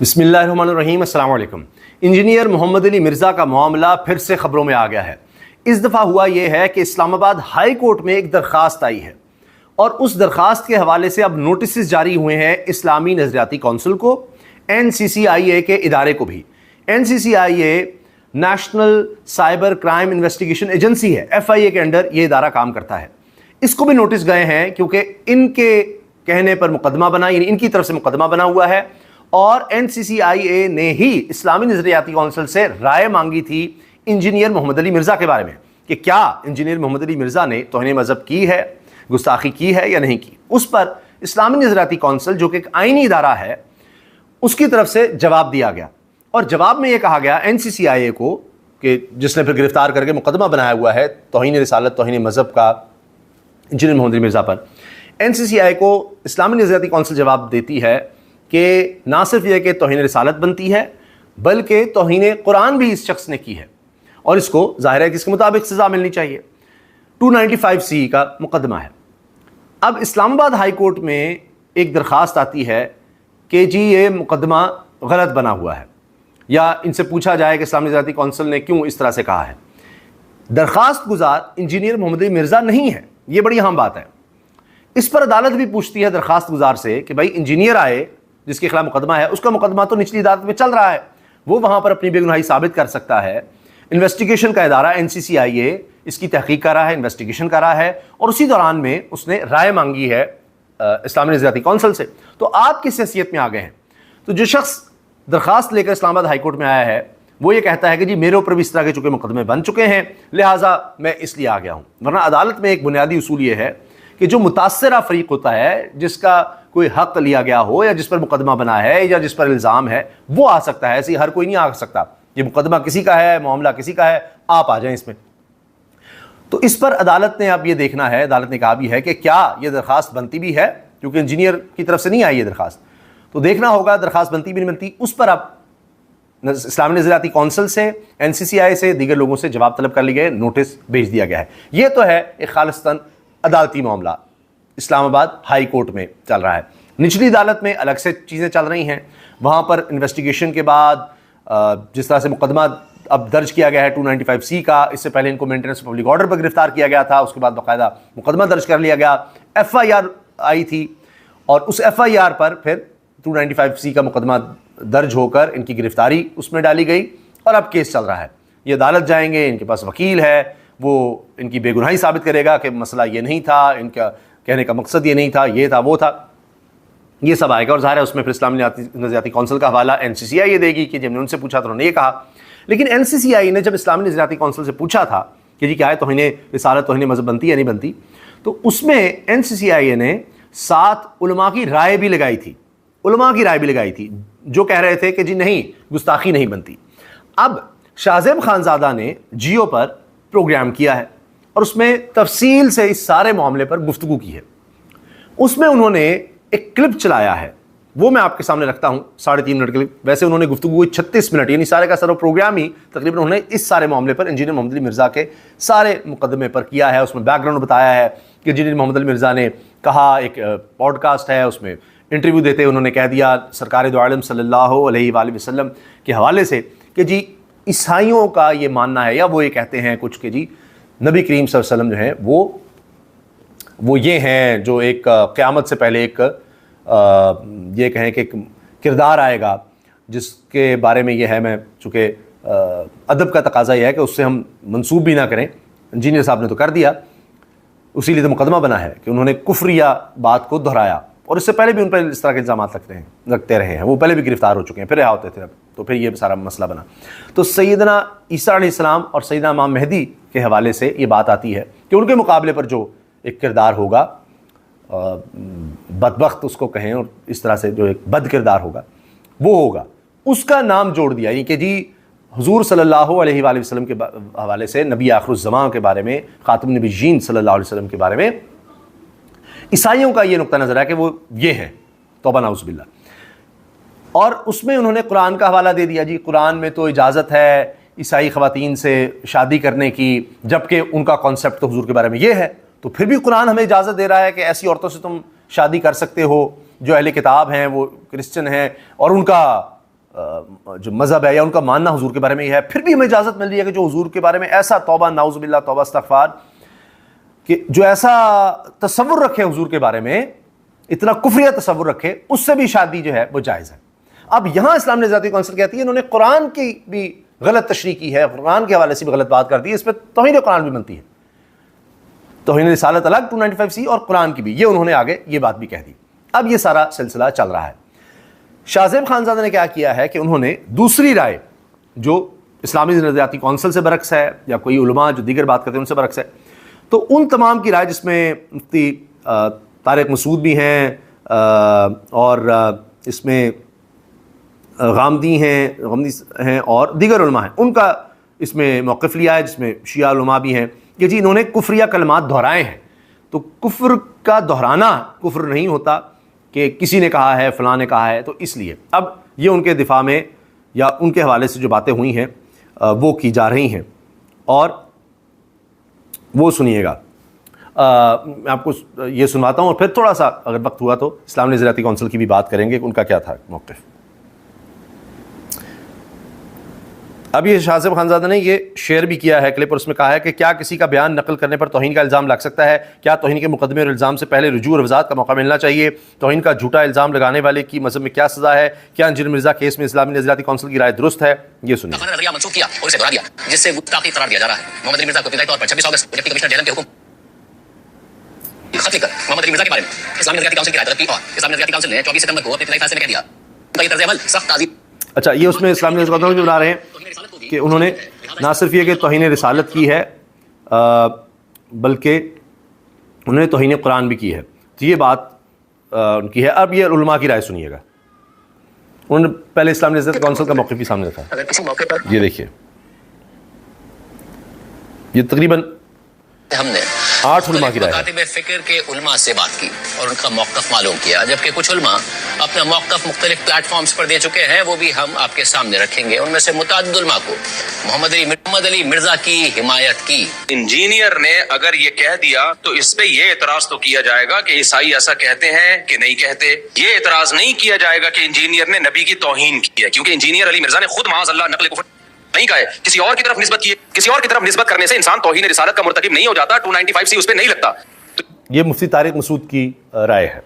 بسم اللہ الرحمن الرحیم۔ السلام علیکم۔ انجینئر محمد علی مرزا کا معاملہ پھر سے خبروں میں آ گیا ہے۔ اس دفعہ ہوا یہ ہے کہ اسلام آباد ہائی کورٹ میں ایک درخواست آئی ہے اور اس درخواست کے حوالے سے اب نوٹسز جاری ہوئے ہیں اسلامی نظریاتی کونسل کو، NCCIA کے ادارے کو بھی۔ NCCIA national cyber crime investigation agency ہے، FIA کے انڈر یہ ادارہ کام کرتا ہے۔ اس کو بھی نوٹس گئے ہیں کیونکہ ان کے کہنے پر مقدمہ بنا، یعنی ان کی طرف سے مقدمہ بنا ہوا ہے، اور NCCIA نے ہی اسلامی نظریاتی کونسل سے رائے مانگی تھی انجینئر محمد علی مرزا کے بارے میں کہ کیا انجینئر محمد علی مرزا نے توہین مذہب کی ہے، گستاخی کی ہے یا نہیں کی۔ اس پر اسلامی نظریاتی کونسل جو کہ ایک آئینی ادارہ ہے، اس کی طرف سے جواب دیا گیا، اور جواب میں یہ کہا گیا NCCIA کو کہ جس نے پھر گرفتار کر کے مقدمہ بنایا ہوا ہے توہین رسالت توہین مذہب کا انجینئر محمد علی مرزا پر، NCCIA کو اسلامی نظریاتی کونسل جواب دیتی ہے کہ نہ صرف یہ کہ توہین رسالت بنتی ہے بلکہ توہین قرآن بھی اس شخص نے کی ہے، اور اس کو ظاہر ہے کہ اس کے مطابق سزا ملنی چاہیے۔ 295C کا مقدمہ ہے۔ اب اسلام آباد ہائی کورٹ میں ایک درخواست آتی ہے کہ جی یہ مقدمہ غلط بنا ہوا ہے، یا ان سے پوچھا جائے کہ اسلامی نظریاتی کونسل نے کیوں اس طرح سے کہا ہے۔ درخواست گزار انجینئر محمد علی مرزا نہیں ہے، یہ بڑی اہم بات ہے۔ اس پر عدالت بھی پوچھتی ہے درخواست گزار سے کہ بھائی انجینئر آئے جس کے خلاف مقدمہ ہے، اس کا مقدمہ تو نچلی عدالت میں چل رہا ہے، وہ وہاں پر اپنی بے گناہی ثابت کر سکتا ہے۔ انویسٹیگیشن کا ادارہ NCCIA اس کی تحقیق کر رہا ہے، انویسٹیگیشن کر رہا ہے، اور اسی دوران میں اس نے رائے مانگی ہے اسلامی نظریاتی کونسل سے۔ تو آپ کس حیثیت میں آ گئے ہیں؟ تو جو شخص درخواست لے کر اسلام آباد ہائی کورٹ میں آیا ہے وہ یہ کہتا ہے کہ جی میرے اوپر بھی اس طرح کے چونکہ مقدمے بن چکے ہیں لہٰذا میں اس لیے آ گیا ہوں۔ ورنہ عدالت میں ایک بنیادی اصول یہ ہے کہ جو متاثرہ فریق ہوتا ہے، جس کا کوئی حق لیا گیا ہو یا جس پر مقدمہ بنا ہے یا جس پر الزام ہے، وہ آ سکتا ہے، ایسے ہر کوئی نہیں آ سکتا۔ یہ مقدمہ کسی کا ہے، معاملہ کسی کا ہے، آپ آ جائیں اس میں۔ تو اس پر عدالت نے اب یہ دیکھنا ہے، عدالت نے کہا بھی ہے کہ کیا یہ درخواست بنتی بھی ہے، کیونکہ انجینئر کی طرف سے نہیں آئی یہ درخواست، تو دیکھنا ہوگا درخواست بنتی بھی نہیں بنتی۔ اس پر اب اسلامی نظریاتی کونسل سے، NCCIA سے، دیگر لوگوں سے جواب طلب کر لی گئے، نوٹس بھیج دیا گیا ہے۔ یہ تو ہے ایک خالصتاً عدالتی معاملہ، اسلام آباد ہائی کورٹ میں چل رہا ہے۔ نچلی عدالت میں الگ سے چیزیں چل رہی ہیں، وہاں پر انویسٹیگیشن کے بعد جس طرح سے مقدمہ اب درج کیا گیا ہے 295C کا، اس سے پہلے ان کو مینٹیننس آف پبلک آرڈر پر گرفتار کیا گیا تھا، اس کے بعد باقاعدہ مقدمہ درج کر لیا گیا، FIR آئی تھی، اور اس FIR پر پھر 295C کا مقدمہ درج ہو کر ان کی گرفتاری اس میں ڈالی گئی، اور اب کیس چل رہا ہے۔ یہ عدالت جائیں گے، ان کے پاس وکیل ہے، وہ ان کی بے گناہی ثابت کرے گا کہ مسئلہ یہ نہیں تھا، ان کا کہنے کا مقصد یہ نہیں تھا، یہ تھا وہ تھا، یہ سب آئے گا، اور ظاہر ہے اس میں پھر اسلامی نظریاتی کونسل کا حوالہ NCCIA دے گی کہ جب نے ان سے پوچھا تو انہوں نے یہ کہا۔ لیکن NCCIA نے جب اسلامی نظریاتی کونسل سے پوچھا تھا کہ جی کیا ہے توہین رسالت توہین مذہب بنتی یا نہیں بنتی، تو اس میں NCCIA نے 7 علماء کی رائے بھی لگائی تھی، جو کہہ رہے تھے کہ جی نہیں، گستاخی نہیں بنتی۔ اب شاہ زیب خانزادہ نے جیو پر پروگرام کیا ہے اور اس میں تفصیل سے اس سارے معاملے پر گفتگو کی ہے۔ اس میں انہوں نے ایک کلپ چلایا ہے، وہ میں آپ کے سامنے رکھتا ہوں، 3.5 منٹ کلپ۔ ویسے انہوں نے گفتگو ہوئی 36 منٹ، یعنی سارے کا سارا پروگرام ہی تقریباً انہوں نے اس سارے معاملے پر انجینئر محمد علی مرزا کے سارے مقدمے پر کیا ہے۔ اس میں بیک گراؤنڈ بتایا ہے کہ انجینئر محمد علی مرزا نے کہا، ایک پوڈ کاسٹ ہے، اس میں انٹرویو دیتے انہوں نے کہہ دیا سرکار دو عالم صلی اللہ علیہ وآلہ وسلم کے حوالے سے کہ جی عیسائیوں کا یہ ماننا ہے، یا وہ یہ کہتے ہیں کچھ کہ جی نبی کریم صلی اللہ علیہ وسلم جو ہیں وہ یہ ہیں جو ایک قیامت سے پہلے ایک یہ کہیں کہ ایک کردار آئے گا جس کے بارے میں یہ ہے، میں چونکہ ادب کا تقاضا یہ ہے کہ اس سے ہم منسوب بھی نہ کریں، انجینئر صاحب نے تو کر دیا، اسی لیے تو مقدمہ بنا ہے کہ انہوں نے کفریہ بات کو دہرایا، اور اس سے پہلے بھی ان پر اس طرح کے الزامات رکھتے رہے ہیں، وہ پہلے بھی گرفتار ہو چکے ہیں، پھر رہا ہوتے تھے، اب تو پھر یہ سارا مسئلہ بنا۔ تو سیدنا عیسیٰ علیہ السلام اور سیدنا امام مہدی کے حوالے سے یہ بات آتی ہے کہ ان کے مقابلے پر جو ایک کردار ہوگا، بدبخت اس کو کہیں، اور اس طرح سے جو ایک بد کردار ہوگا وہ ہوگا، اس کا نام جوڑ دیا، یعنی کہ جی حضور صلی اللہ علیہ وآلہ وسلم کے حوالے سے، نبی آخر الزمان کے بارے میں، خاتم النبیین صلی اللہ علیہ وسلم کے بارے میں عیسائیوں کا یہ نقطہ نظر ہے کہ وہ یہ ہیں، توبہ نعوذ باللہ۔ اور اس میں انہوں نے قرآن کا حوالہ دے دیا، جی قرآن میں تو اجازت ہے عیسائی خواتین سے شادی کرنے کی، جبکہ ان کا کانسیپٹ تو حضور کے بارے میں یہ ہے، تو پھر بھی قرآن ہمیں اجازت دے رہا ہے کہ ایسی عورتوں سے تم شادی کر سکتے ہو جو اہل کتاب ہیں، وہ کرسچن ہیں، اور ان کا جو مذہب ہے یا ان کا ماننا حضور کے بارے میں یہ ہے، پھر بھی ہمیں اجازت مل رہی ہے کہ جو حضور کے بارے میں ایسا توبہ نعوذ باللہ توبہ استغفار کہ جو ایسا تصور رکھے حضور کے بارے میں، اتنا کفریہ تصور رکھے، اس سے بھی شادی جو ہے وہ جائز ہے۔ اب یہاں اسلام نظریاتی کونسل کہتی ہے انہوں نے قرآن کی بھی غلط تشریح کی ہے، قرآن کے حوالے سے بھی غلط بات کر دی ہے، اس پہ توہین قرآن بھی بنتی ہے، توہین رسالت الگ 295C اور قرآن کی بھی، یہ انہوں نے آگے یہ بات بھی کہہ دی۔ اب یہ سارا سلسلہ چل رہا ہے۔ شاہ زیب خانزادہ نے کیا کیا ہے کہ انہوں نے دوسری رائے جو اسلامی نظریاتی کونسل سے برعکس ہے یا کوئی علماء جو دیگر بات کرتے ہیں ان سے برعکس ہے، تو ان تمام کی رائے جس میں مفتی طارق مسعود بھی ہیں اور اس میں غامدی ہیں اور دیگر علماء ہیں، ان کا اس میں موقف لیا ہے، جس میں شیعہ علماء بھی ہیں کہ جی انہوں نے کفریہ کلمات دہرائے ہیں، تو کفر کا دہرانا کفر نہیں ہوتا کہ کسی نے کہا ہے فلاں نے کہا ہے، تو اس لیے اب یہ ان کے دفاع میں یا ان کے حوالے سے جو باتیں ہوئی ہیں وہ کی جا رہی ہیں، اور وہ سنیے گا، میں آپ کو یہ سنواتا ہوں اور پھر تھوڑا سا اگر وقت ہوا تو اسلامی نظریاتی کونسل کی بھی بات کریں گے کہ ان کا کیا تھا موقف۔ اب یہ شاہ زیب خانزادہ نے یہ شیئر بھی کیا ہے کلپ، اور اس میں کہا ہے کہ کیا کسی کا بیان نقل کرنے پر توہین کا الزام لگ سکتا ہے؟ کیا توہین کے مقدمے اور الزام سے پہلے رجوع اور وضاحت کا موقع ملنا چاہیے؟ توہین کا جھوٹا الزام لگانے والے کی مذہب میں کیا سزا ہے؟ کیا انجینئر مرزا کیس میں اسلامی نظریاتی کونسل کی رائے درست ہے؟ یہ سنیے۔ نظریہ منسوخ کیا اور اسے دہرا دیا جس سے گستاخی قرار دیا جا رہا ہے۔ محمد علی مرزا کو ابتدائی طور پر 26 اگست ڈپٹی کمشنر جیلم کے حکم خط لکھ کر محمد علی مرزا کے بارے میں اسلامی نظریاتی کونسل کی رائے طلب کی، اور اسلامی نظریاتی کونسل نے 24 ستمبر کو اپنے ابتدائی فیصلے میں کہہ دیا ان کا یہ طرز عمل سخت تعزیر۔ اچھا، یہ اس میں اسلامی نظریاتی کونسل جو بنا رہے ہیں کہ انہوں نے نہ صرف یہ کہ توہین رسالت کی ہے بلکہ انہوں نے توہین قرآن بھی کی ہے، تو یہ بات ان کی ہے۔ اب یہ علماء کی رائے سنیے گا، انہوں نے پہلے اسلامی نظریاتی کونسل کا موقف بھی سامنے رکھا۔ اگر کسی موقع پر یہ دیکھیے، یہ تقریباً ہم نے 8 علماء کی رائے ہے۔ مکاتب فکر کے علماء سے بات کی اور ان کا موقف معلوم کیا، جبکہ کچھ علماء اپنا موقف مختلف پلیٹ فارمز پر دے چکے ہیں، وہ بھی ہم آپ کے سامنے رکھیں گے۔ ان میں سے متعدد علماء کو محمد علی مرزا کی حمایت کی۔ انجینئر نے اگر یہ کہہ دیا تو اس پہ یہ اعتراض تو کیا جائے گا کہ عیسائی ایسا کہتے ہیں کہ نہیں کہتے۔ یہ اعتراض نہیں کیا جائے گا کہ انجینئر نے نبی کی توہین کی ہے، کیونکہ انجینئر علی مرزا نے خود معاذ اللہ نقل کفر نہیں کہا ہے، کسی اور کی طرف نسبت کی ہے۔ کسی اور کی طرف نسبت کرنے سے انسان توہین رسالت کا مرتکب نہیں ہو جاتا، 295C اس پہ نہیں لگتا۔ یہ مفتی طارق مسعود کی رائے ہے۔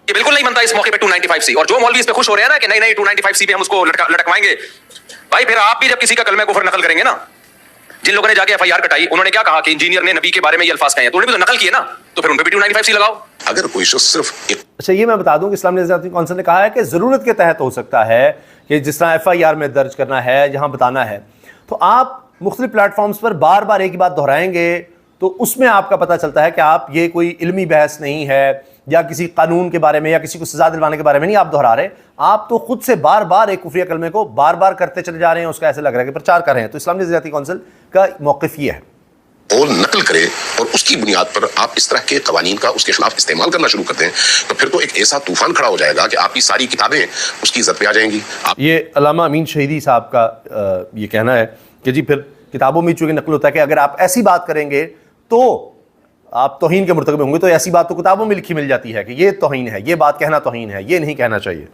یہ بالکل نہیں بنتا اس موقع پہ 295C، اور جو مولوی اس پہ خوش ہو رہے ہیں نا کہ نہیں 295C پہ ہم اس کو لٹکوائیں گے، بھائی پھر آپ بھی جب کسی کا کلمہ کفر نقل کریں گے نا، جن لوگوں نے جا کے FIR کٹائی انہوں نے کیا کہا کہ انجینئر نے نبی کے بارے میں یہ الفاظ کہے ہیں، تو انہوں نے بھی تو نقل کیے نا، تو پھر ان پہ بھی 295C لگاؤ۔ اگر کوئی شخص صرف اچھا، یہ میں بتا دوں کہ اسلامی نظریاتی کونسل نے کہا ہے کہ ضرورت کے تحت ہو سکتا ہے کہ جس طرح FIR میں درج کرنا ہے، جہاں بتانا ہے، تو آپ مختلف پلیٹ فارمز پر بار بار ایک ہی بات دہرائیں گے تو اس میں آپ کا پتہ چلتا ہے کہ آپ یہ کوئی علمی بحث نہیں ہے یا کسی قانون کے بارے میں یا کسی کو سزا دلوانے کے بارے میں نہیں آپ دہرا رہے، آپ تو خود سے بار بار ایک کفریہ کلمے کو بار بار کرتے چلے جا رہے ہیں، اس کا ایسے لگ رہا ہے کہ پرچار کر رہے ہیں۔ تو اسلامی نظریاتی کونسل کا موقف یہ ہے، قول نقل کرے اور اس کی بنیاد پر آپ اس طرح کے قوانین کا اس کے خلاف استعمال کرنا شروع کر دیں تو پھر تو ایک ایسا طوفان کھڑا ہو جائے گا کہ آپ کی ساری کتابیں اس کی عزت پہ آ جائیں گی۔ یہ علامہ امین شہیدی صاحب کا یہ کہنا ہے کہ جی پھر کتابوں میں چونکہ نقل ہوتا ہے کہ اگر آپ ایسی بات کریں گے تو آپ توہین کے مرتکب ہوں گے، تو ایسی بات تو کتابوں میں لکھی مل جاتی ہے کہ یہ توہین ہے، یہ بات کہنا توہین ہے، یہ نہیں کہنا چاہیے،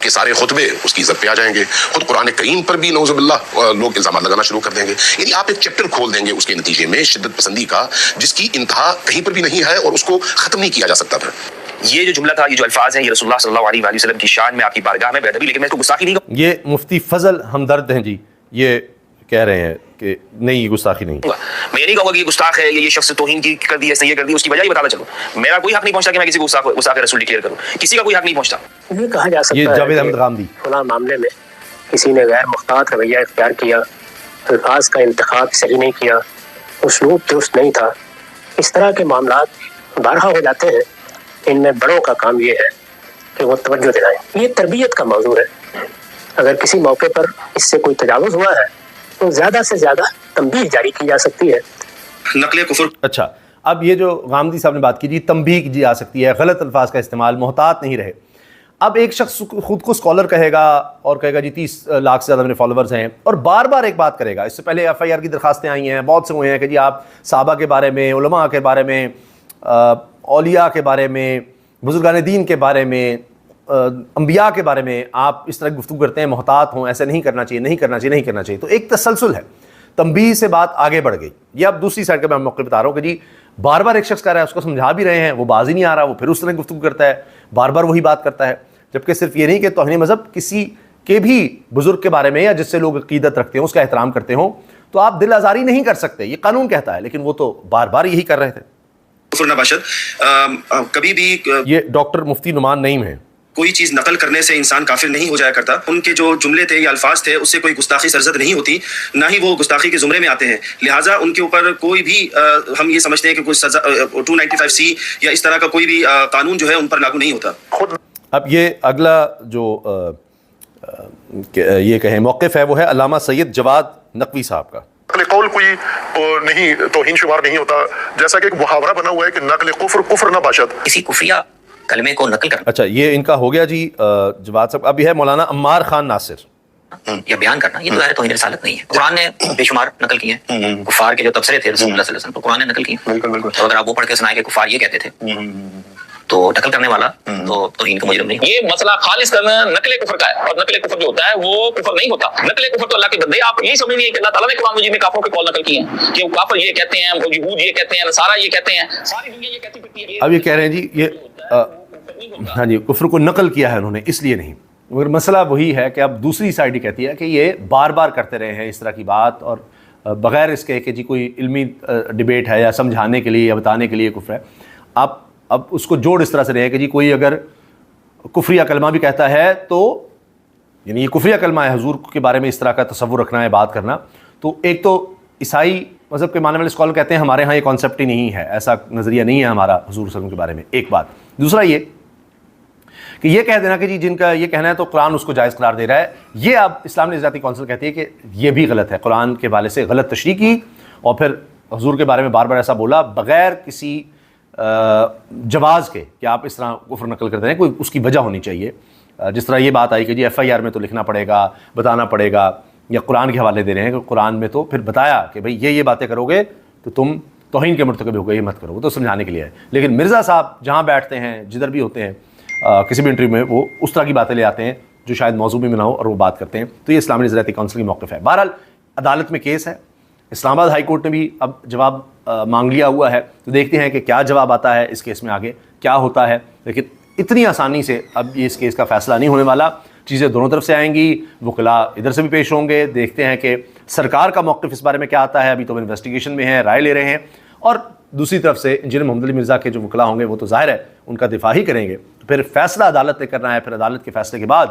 کہ سارے خطبے اس کی عزت پہ آ جائیں گے، خود قرآن کریم پر بھی نعوذ باللہ لوگ الزامات لگانا شروع کر دیں گے۔ یعنی آپ ایک چیپٹر کھول دیں گے اس کے نتیجے میں شدت پسندی کا، جس کی انتہا کہیں پر بھی نہیں ہے اور اس کو ختم نہیں کیا جا سکتا پھر۔ یہ جو جملہ تھا، یہ جو الفاظ ہیں، یہ رسول اللہ صلی اللہ علیہ وآلہ وسلم کی شان میں، آپ کی بارگاہ میں بے ادبی، لیکن میں اس کو گستاخی نہیں کہوں یہ مفتی فضل ہمدرد ہیں جی، یہ کہہ رہے ہیں کہ نہیں یہ گستاخی نہیں۔ گا۔ میں یہ نہیں کہوں گا کہ یہ گستاخ ہے، یہ شخص توہین کی کر دی، اس نے یہ کر دی، اس کی وجہ ہی بتانا چلوں۔ میرا کوئی حق نہیں پہنچتا کہ میں کسی کو گستاخ رسول ڈکلیئر کروں، کسی کا کوئی حق نہیں پہنچتا۔ یہ کہا جا سکتا یہ ہے جاوید کہ احمد غامدی فلاں معاملے میں کسی نے غیر محتاط رویہ اختیار کیا، الفاظ کا انتخاب صحیح نہیں کیا، اسلوب درست نہیں تھا، اس طرح کے معاملات بارہا ہو جاتے ہیں۔ ان میں بڑوں کا کام یہ ہے کہ وہ توجہ دلائیں، یہ تربیت کا موضوع ہے۔ اگر کسی موقع پر اس سے کوئی تجاوز ہوا ہے تو زیادہ سے زیادہ تنبیہ جاری کی جا سکتی ہے۔ نقل کفر۔ اچھا، اب یہ جو غامدی صاحب نے بات کی جی تنبیہ کی جا سکتی ہے، غلط الفاظ کا استعمال، محتاط نہیں رہے۔ اب ایک شخص خود کو اسکالر کہے گا اور کہے گا جی 30 لاکھ سے زیادہ میرے فالوورز ہیں، اور بار بار ایک بات کرے گا۔ اس سے پہلے FIR کی درخواستیں آئی ہیں، بہت سے ہوئے ہیں کہ جی آپ صحابہ کے بارے میں، علماء کے بارے میں، اولیاء کے بارے میں، بزرگان دین کے بارے میں، انبیاء کے بارے میں آپ اس طرح گفتگو کرتے ہیں محتاط ہوں، ایسے نہیں کرنا چاہیے، نہیں کرنا چاہیے، نہیں کرنا چاہیے، تو ایک تسلسل ہے، تنبیہ سے بات آگے بڑھ گئی۔ یہ اب دوسری سائڈ کا میں موقع بتا رہا ہوں کہ جی بار بار ایک شخص کر رہا ہے، اس کو سمجھا بھی رہے ہیں، وہ باز ہی نہیں آ رہا، وہ پھر اس طرح گفتگو کرتا ہے، بار بار وہی بات کرتا ہے، جبکہ صرف یہ نہیں کہ توہین مذہب کسی کے بھی بزرگ کے بارے میں یا جس سے لوگ عقیدت رکھتے ہوں، اس کا احترام کرتے ہوں، تو آپ دل آزاری نہیں کر سکتے، یہ قانون کہتا ہے، لیکن وہ تو بار بار یہی کر رہے تھے۔ کفر نہ باشد کبھی بھی یہ ڈاکٹر مفتی نعمان نعیم ہیں۔ کوئی چیز نقل کرنے سے انسان کافر نہیں ہو جایا کرتا، ان کے جو جملے تھے یا الفاظ تھے اس سے کوئی گستاخی سرزد نہیں ہوتی، نہ ہی وہ گستاخی کے زمرے میں آتے ہیں، لہٰذا ان کے اوپر کوئی بھی ہم یہ سمجھتے ہیں کہ کوئی سزا 295C یا اس طرح کا کوئی بھی قانون جو ہے ان پر لاگو نہیں ہوتا۔ اب یہ اگلا جو یہ کہیں موقف ہے وہ ہے علامہ سید جواد نقوی صاحب کا۔ نقل قول کوئی نہیں توہین شمار نہیں ہوتا، جیسا کہ ایک محاورہ بنا ہوا ہے کہ نقل کفر نہ باشد، کسی کفریہ کلمے کو نقل کرنا اچھا یہ ان کا ہو گیا جی جواد صاحب۔ اب یہ ہے مولانا عمار خان ناصر۔ یا بیان کرنا، یہ تو ظاہر توہین رسالت نہیں ہے۔ قرآن نے بے شمار نقل کیے ہیں، کفار کے جو تبصرے تھے رسول اللہ صلی اللہ علیہ وسلم، تو قرآن نے نقل کیے، تو اگر آپ وہ پڑھ کے سنائیں کہ کفار یہ کہتے تھے تو نقل کرنے والا تو توہین کا مجرم نہیں۔ یہ مسئلہ خالص کرنا نقل کفر کا ہے، اور نقل کفر جو ہوتا ہے وہ کفر نہیں ہوتا۔ نقل کفر تو اللہ کے بندے، آپ یہ سمجھ نہیں کہ اللہ تعالیٰ نے قرآن مجید میں کافروں کے قول نقل کیے ہیں کہ وہ کافر یہ کہتے ہیں، وہ یہود یہ کہتے ہیں، نصارہ یہ کہتے ہیں، ساری دنیا یہ کہتی پھرتی ہے۔ اب یہ کہہ رہے ہیں جی یہ ہاں جی کفر کو نقل کیا ہے انہوں نے، اس لیے نہیں، مگر مسئلہ وہی ہے کہ اب دوسری سائڈ ہی کہتی ہے کہ یہ بار بار کرتے رہے ہیں اس طرح کی بات، اور بغیر اس کے کہ جی کوئی علمی ڈیبیٹ ہے یا سمجھانے کے لیے یا بتانے کے لیے کفر ہے، آپ اب اس کو جوڑ اس طرح سے رہے ہیں کہ جی کوئی اگر کفریہ کلمہ بھی کہتا ہے تو یعنی یہ کفریہ کلمہ ہے، حضور کے بارے میں اس طرح کا تصور رکھنا ہے، بات کرنا، تو ایک تو عیسائی مذہب کے ماننے والے اسکالر کہتے ہیں ہمارے ہاں یہ کانسیپٹ ہی نہیں ہے، ایسا نظریہ نہیں ہے ہمارا حضور صلی اللہ علیہ وسلم کے بارے میں، ایک بات۔ دوسرا یہ کہ یہ کہہ دینا کہ جی جن کا یہ کہنا ہے تو قرآن اس کو جائز قرار دے رہا ہے، یہ اب اسلام نظریاتی کونسل کہتی ہے کہ یہ بھی غلط ہے، قرآن کے حوالے سے غلط تشریح کی اور پھر حضور کے بارے میں بار بار ایسا بولا بغیر کسی جواز کے کہ آپ اس طرح کفر نقل کرتے ہیں، کوئی اس کی وجہ ہونی چاہیے۔ جس طرح یہ بات آئی کہ جی FIR میں تو لکھنا پڑے گا، بتانا پڑے گا، یا قرآن کے حوالے دے رہے ہیں کہ قرآن میں تو پھر بتایا کہ بھئی یہ باتیں کرو گے تو تم توہین کے مرتکب ہو گئے، یہ مت کرو، وہ تو سمجھانے کے لیے ہے۔ لیکن مرزا صاحب جہاں بیٹھتے ہیں، جدھر بھی ہوتے ہیں، کسی بھی انٹرویو میں وہ اس طرح کی باتیں لے آتے ہیں جو شاید موضوع بھی نہ ہو اور وہ بات کرتے ہیں، تو یہ اسلامی نظریاتی کونسل کی موقف ہے۔ بہرحال عدالت میں کیس ہے، اسلام آباد ہائی کورٹ نے بھی اب جواب مانگ لیا ہوا ہے، تو دیکھتے ہیں کہ کیا جواب آتا ہے اس کیس میں، آگے کیا ہوتا ہے۔ لیکن اتنی آسانی سے اب یہ اس کیس کا فیصلہ نہیں ہونے والا، چیزیں دونوں طرف سے آئیں گی، وکلاء ادھر سے بھی پیش ہوں گے، دیکھتے ہیں کہ سرکار کا موقف اس بارے میں کیا آتا ہے، ابھی تو وہ انویسٹیگیشن میں ہے، رائے لے رہے ہیں، اور دوسری طرف سے انجینئر محمد علی مرزا کے جو وکلاء ہوں گے وہ تو ظاہر ہے ان کا دفاع ہی کریں گے، تو پھر فیصلہ عدالت نے کرنا ہے، پھر عدالت کے فیصلے کے بعد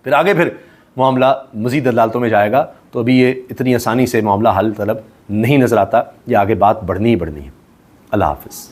پھر آگے پھر معاملہ مزید عدالتوں میں جائے گا، تو ابھی یہ اتنی آسانی سے معاملہ حل طلب نہیں نظر آتا، یہ آگے بات بڑھنی ہی بڑھنی ہے۔ اللہ حافظ۔